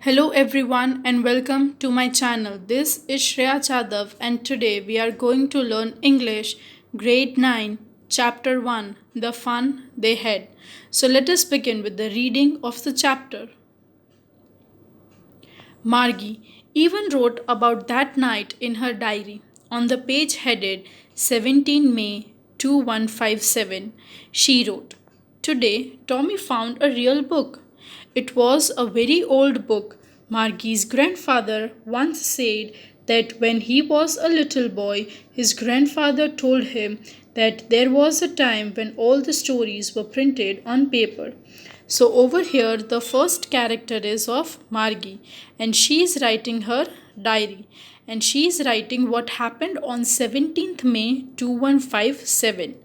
Hello everyone and welcome to my channel. This is Shreya Chadav and today we are going to learn English grade 9 chapter 1 The Fun They Had. So let us begin with the reading of the chapter. Margie even wrote about that night in her diary. On the page headed 17 May 2157, she wrote, "Today, Tommy found a real book. It was a very old book. Margie's grandfather once said that when he was a little boy, his grandfather told him that there was a time when all the stories were printed on paper. So over here, the first character is of Margie, and she is writing her diary, and she is writing what happened on 17th May 2157.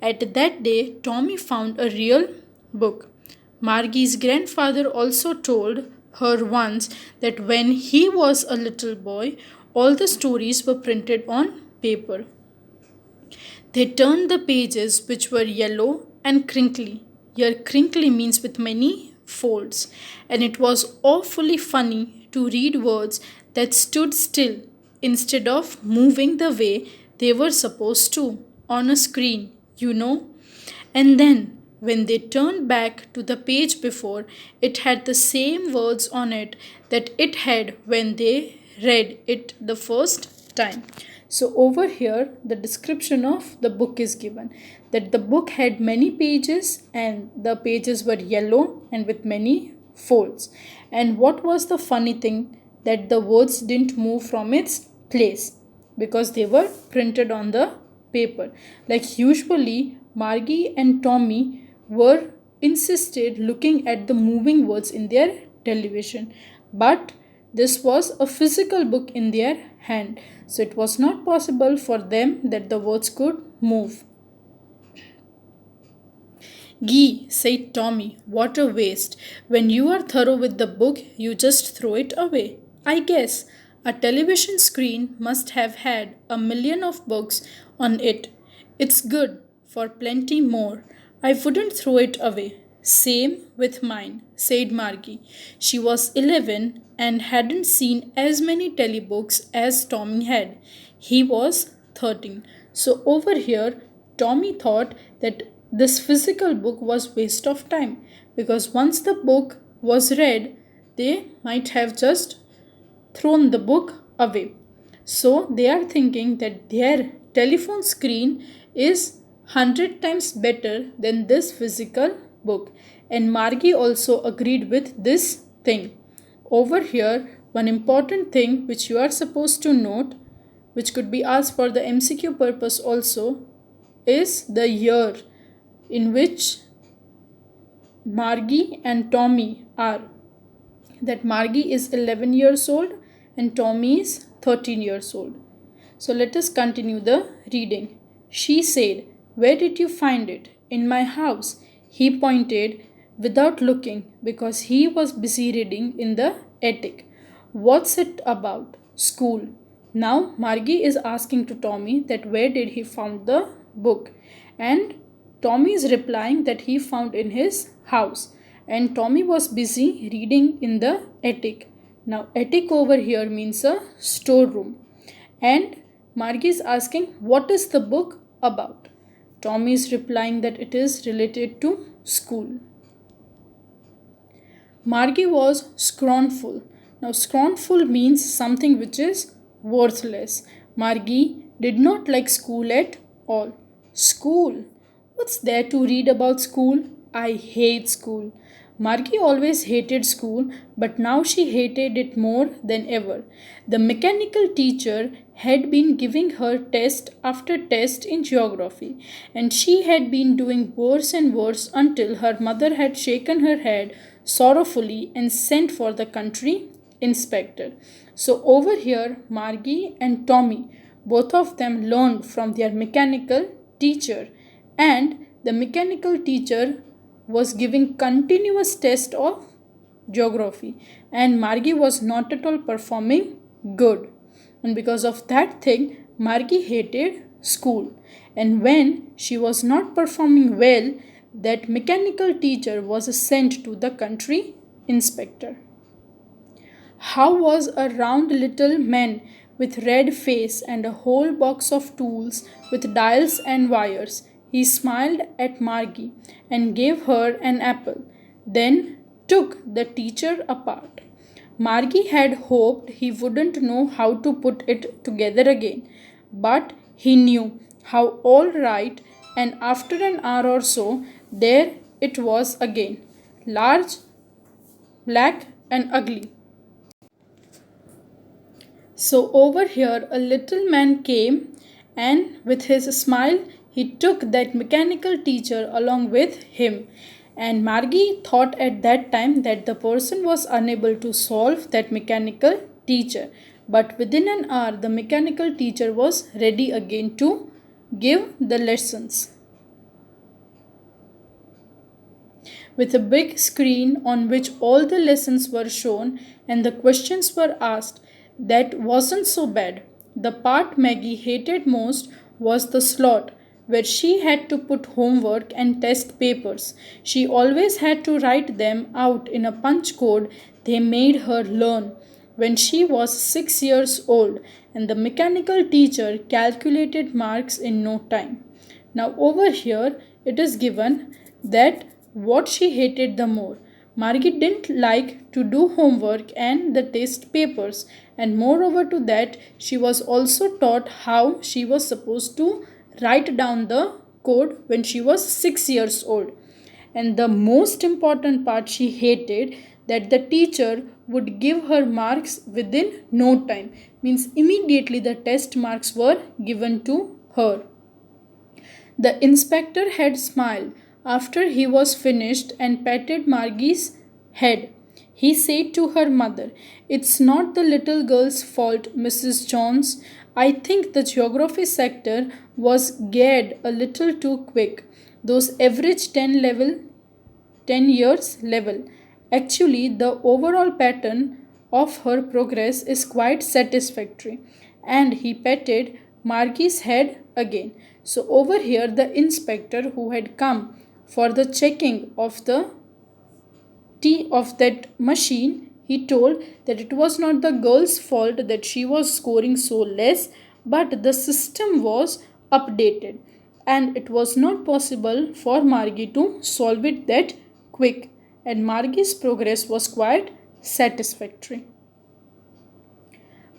At that day, Tommy found a real book. Margie's grandfather also told her once that when he was a little boy, all the stories were printed on paper. They turned the pages, which were yellow and crinkly. Here, crinkly means with many folds, and it was awfully funny to read words that stood still instead of moving the way they were supposed to on a screen. And then, when they turned back to the page before, it had the same words on it that it had when they read it the first time. So, over here, the description of the book is given that the book had many pages and the pages were yellow and with many folds. And what was the funny thing? That the words didn't move from its place because they were printed on the paper. Like usually, Margie and Tommy were insisted looking at the moving words in their television, but this was a physical book in their hand, so it was not possible for them that the words could move. Gee, said Tommy, what a waste. When you are thorough with the book, you just throw it away. I guess a television screen must have had a million of books on it. It's good for plenty more. I wouldn't throw it away. Same with mine, said Margie. She was 11 and hadn't seen as many telebooks as Tommy had. He was 13. So over here, Tommy thought that this physical book was waste of time because once the book was read, they might have just thrown the book away. So they are thinking that their telephone screen is 100 times better than this physical book. And Margie also agreed with this thing. Over here, one important thing which you are supposed to note, which could be asked for the MCQ purpose also, is the year in which Margie and Tommy are. That Margie is 11 years old and Tommy is 13 years old. So let us continue the reading. She said, "Where did you find it?" "In my house." He pointed without looking because he was busy reading in the attic. "What's it about?" "School." Now Margie is asking to Tommy that where did he found the book, and Tommy is replying that he found in his house, and Tommy was busy reading in the attic. Now attic over here means a storeroom, and Margie is asking what is the book about. Tommy is replying that it is related to school. Margie was scornful. Now, scornful means something which is worthless. Margie did not like school at all. School? What's there to read about school? I hate school. Margie always hated school, but now she hated it more than ever. The mechanical teacher had been giving her test after test in geography, and she had been doing worse and worse until her mother had shaken her head sorrowfully and sent for the country inspector. So, over here, Margie and Tommy, both of them learned from their mechanical teacher, and the mechanical teacher was giving continuous test of geography, and Margie was not at all performing good, and because of that thing Margie hated school. And when she was not performing well, that mechanical teacher was sent to the country inspector. How was a round little man with red face and a whole box of tools with dials and wires. He smiled at Margie and gave her an apple, then took the teacher apart. Margie had hoped he wouldn't know how to put it together again, but he knew how all right, and after an hour or so, there it was again, large, black, and ugly. So over here, a little man came, and with his smile, he took that mechanical teacher along with him. And Margie thought at that time that the person was unable to solve that mechanical teacher. But within an hour, the mechanical teacher was ready again to give the lessons. With a big screen on which all the lessons were shown and the questions were asked, that wasn't so bad. The part Maggie hated most was the slot where she had to put homework and test papers. She always had to write them out in a punch code they made her learn when she was 6 years old, and the mechanical teacher calculated marks in no time. Now, over here, it is given that what she hated the more. Margie didn't like to do homework and the test papers, and moreover to that, she was also taught how she was supposed to write down the code when she was 6 years old. And the most important part she hated that the teacher would give her marks within no time, means immediately the test marks were given to her. The inspector had smiled after he was finished and patted Margie's head. He said to her mother, "It's not the little girl's fault, Mrs. Jones. I think the geography sector was geared a little too quick. Those average 10 years level. Actually, the overall pattern of her progress is quite satisfactory." And he patted Margie's head again. So, over here, the inspector who had come for the checking of the tea of that machine, he told that it was not the girl's fault that she was scoring so less, but the system was updated and it was not possible for Margie to solve it that quick, and Margie's progress was quite satisfactory.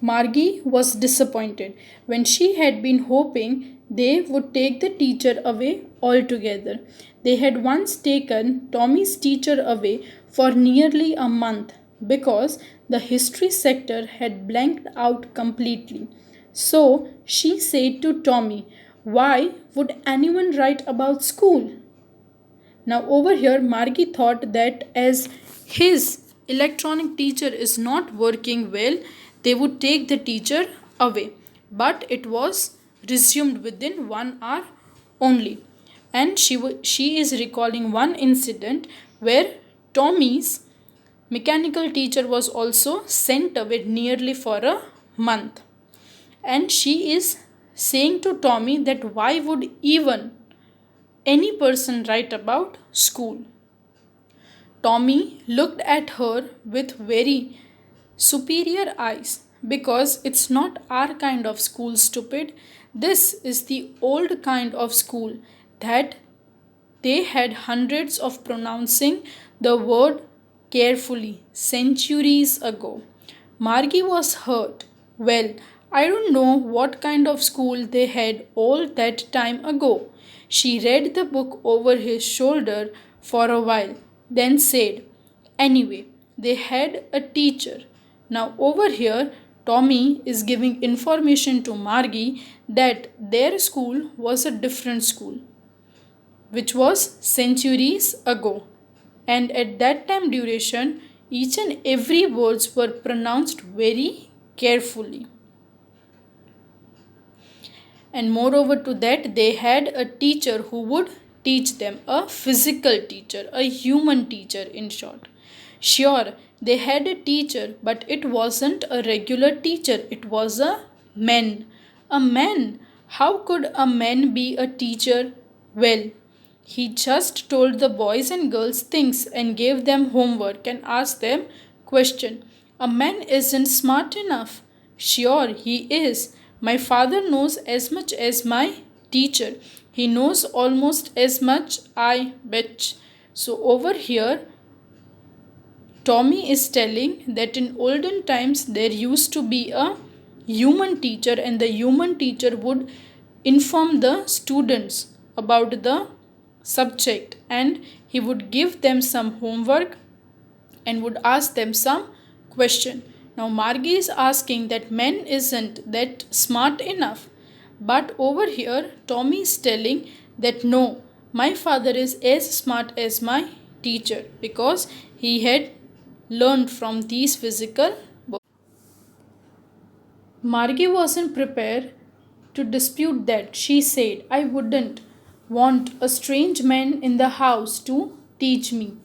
Margie was disappointed when she had been hoping they would take the teacher away altogether. They had once taken Tommy's teacher away for nearly a month because the history sector had blanked out completely. So she said to Tommy, "Why would anyone write about school?" Now, over here, Margie thought that as his electronic teacher is not working well, they would take the teacher away. But it was resumed within 1 hour only. And she is recalling one incident where Tommy's mechanical teacher was also sent away nearly for a month. And she is saying to Tommy that why would even any person write about school? Tommy looked at her with very superior eyes because it's not our kind of school, stupid. This is the old kind of school that they had hundreds of pronouncing the word carefully centuries ago. Margie was hurt. Well, I don't know what kind of school they had all that time ago. She read the book over his shoulder for a while, then said, "Anyway, they had a teacher." Now, over here, Tommy is giving information to Margie that their school was a different school, which was centuries ago. And at that time duration, each and every words were pronounced very carefully. And moreover to that, they had a teacher who would teach them, a physical teacher, a human teacher in short. Sure, they had a teacher, but it wasn't a regular teacher, it was a man. A man? How could a man be a teacher? Well, he just told the boys and girls things and gave them homework and asked them question. A man isn't smart enough. Sure, he is. My father knows as much as my teacher. He knows almost as much, I bet. So, over here, Tommy is telling that in olden times there used to be a human teacher, and the human teacher would inform the students about the subject, and he would give them some homework and would ask them some question. Now Margie is asking that men isn't that smart enough. But over here Tommy is telling that no, my father is as smart as my teacher because he had learned from these physical books. Margie wasn't prepared to dispute that. She said, I wouldn't want a strange man in the house to teach me.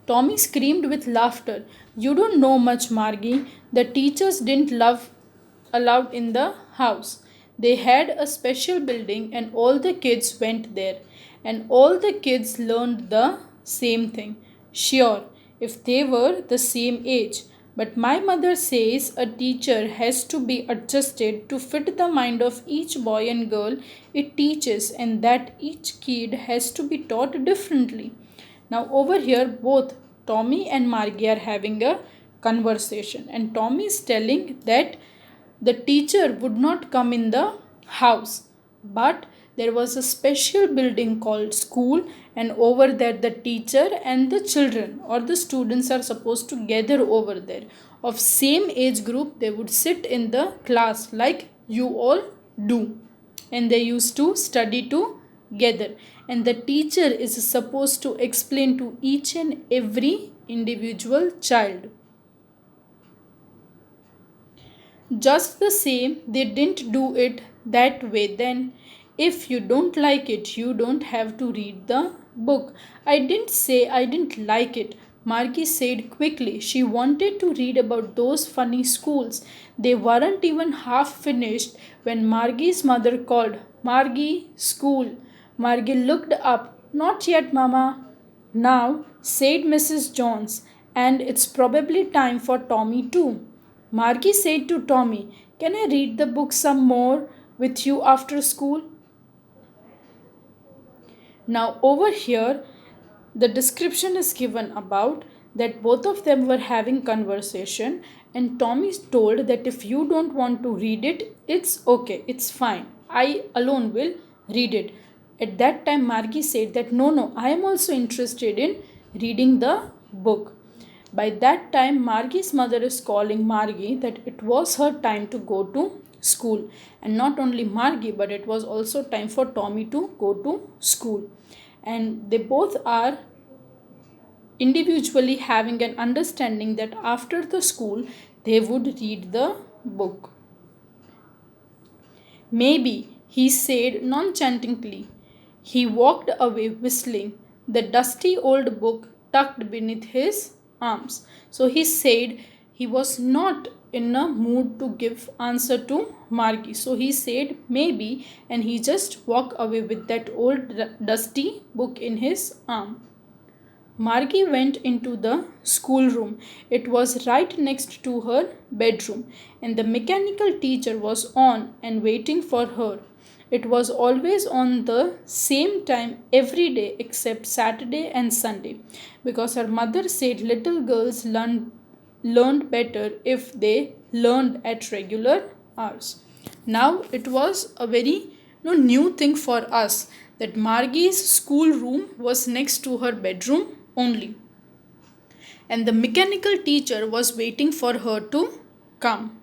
Tommy screamed with laughter. You don't know much, Margie. The teachers didn't love allowed in the house. They had a special building and all the kids went there. And all the kids learned the same thing. Sure, if they were the same age. But my mother says a teacher has to be adjusted to fit the mind of each boy and girl it teaches, and that each kid has to be taught differently. Now, over here, both Tommy and Margie are having a conversation, and Tommy is telling that the teacher would not come in the house, but there was a special building called school, and over there, the teacher and the children or the students are supposed to gather over there. Of same age group, they would sit in the class like you all do, and they used to study together. And the teacher is supposed to explain to each and every individual child. Just the same, they didn't do it that way then. If you don't like it, you don't have to read the book. I didn't say I didn't like it. Margie said quickly. She wanted to read about those funny schools. They weren't even half finished when Margie's mother called, Margie, school. Margie looked up. Not yet, Mama. Now, said Mrs. Jones, and it's probably time for Tommy too. Margie said to Tommy, can I read the book some more with you after school? Now, over here, the description is given about that both of them were having conversation, and Tommy told that if you don't want to read it, it's okay, it's fine. I alone will read it. At that time, Margie said that no, I am also interested in reading the book. By that time, Margie's mother is calling Margie that it was her time to go to school. And not only Margie, but it was also time for Tommy to go to school. And they both are individually having an understanding that after the school, they would read the book. Maybe, he said nonchalantly. He walked away whistling, the dusty old book tucked beneath his arms. So he said he was not in a mood to give answer to Margie. So he said maybe, and he just walked away with that old dusty book in his arm. Margie went into the schoolroom. It was right next to her bedroom, and the mechanical teacher was on and waiting for her. It was always on the same time every day except Saturday and Sunday because her mother said little girls learned better if they learned at regular hours. Now it was a very new thing for us that Margie's schoolroom was next to her bedroom only, and the mechanical teacher was waiting for her to come,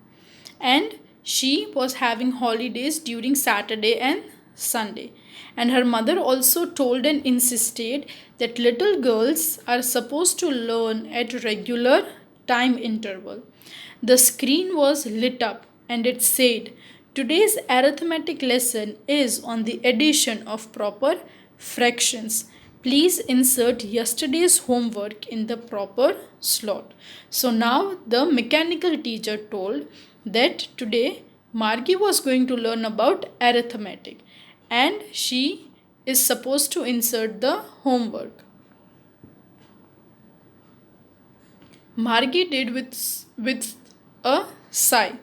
and she was having holidays during Saturday and Sunday. And her mother also told and insisted that little girls are supposed to learn at regular time interval. The screen was lit up and it said, today's arithmetic lesson is on the addition of proper fractions. Please insert yesterday's homework in the proper slot. So now the mechanical teacher told that today Margie was going to learn about arithmetic and she is supposed to insert the homework. Margie did with a sigh.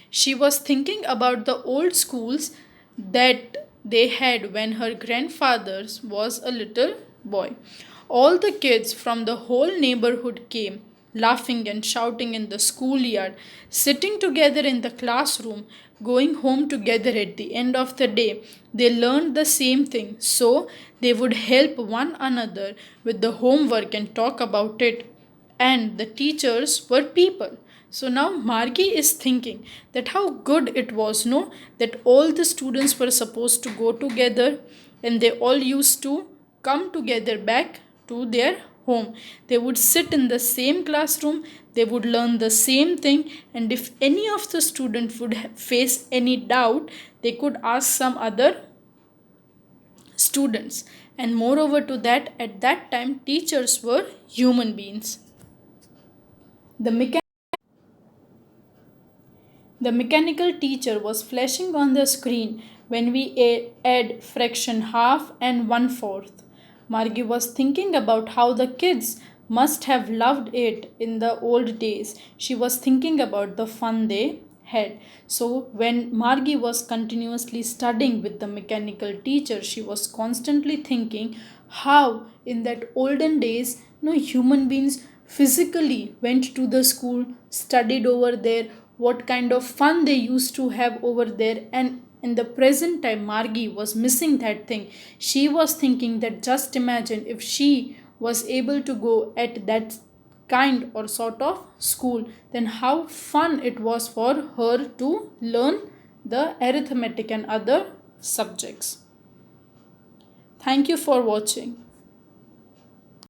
She was thinking about the old schools that they had when her grandfather was a little boy. All the kids from the whole neighborhood came, laughing and shouting in the schoolyard, sitting together in the classroom, going home together at the end of the day. They learned the same thing, so they would help one another with the homework and talk about it. And the teachers were people. So now Margie is thinking that how good it was, no, that all the students were supposed to go together and they all used to come together back to their home. They would sit in the same classroom, they would learn the same thing, and if any of the students would face any doubt, they could ask some other students. And moreover to that, at that time, teachers were human beings. The The mechanical teacher was flashing on the screen when we add fraction half and one fourth. Margie was thinking about how the kids must have loved it in the old days. She was thinking about the fun they had. So, when Margie was continuously studying with the mechanical teacher, she was constantly thinking how, in that olden days, human beings physically went to the school, studied over there, what kind of fun they used to have over there. And in the present time, Margie was missing that thing. She was thinking that just imagine if she was able to go at that kind or sort of school, then how fun it was for her to learn the arithmetic and other subjects. Thank you for watching.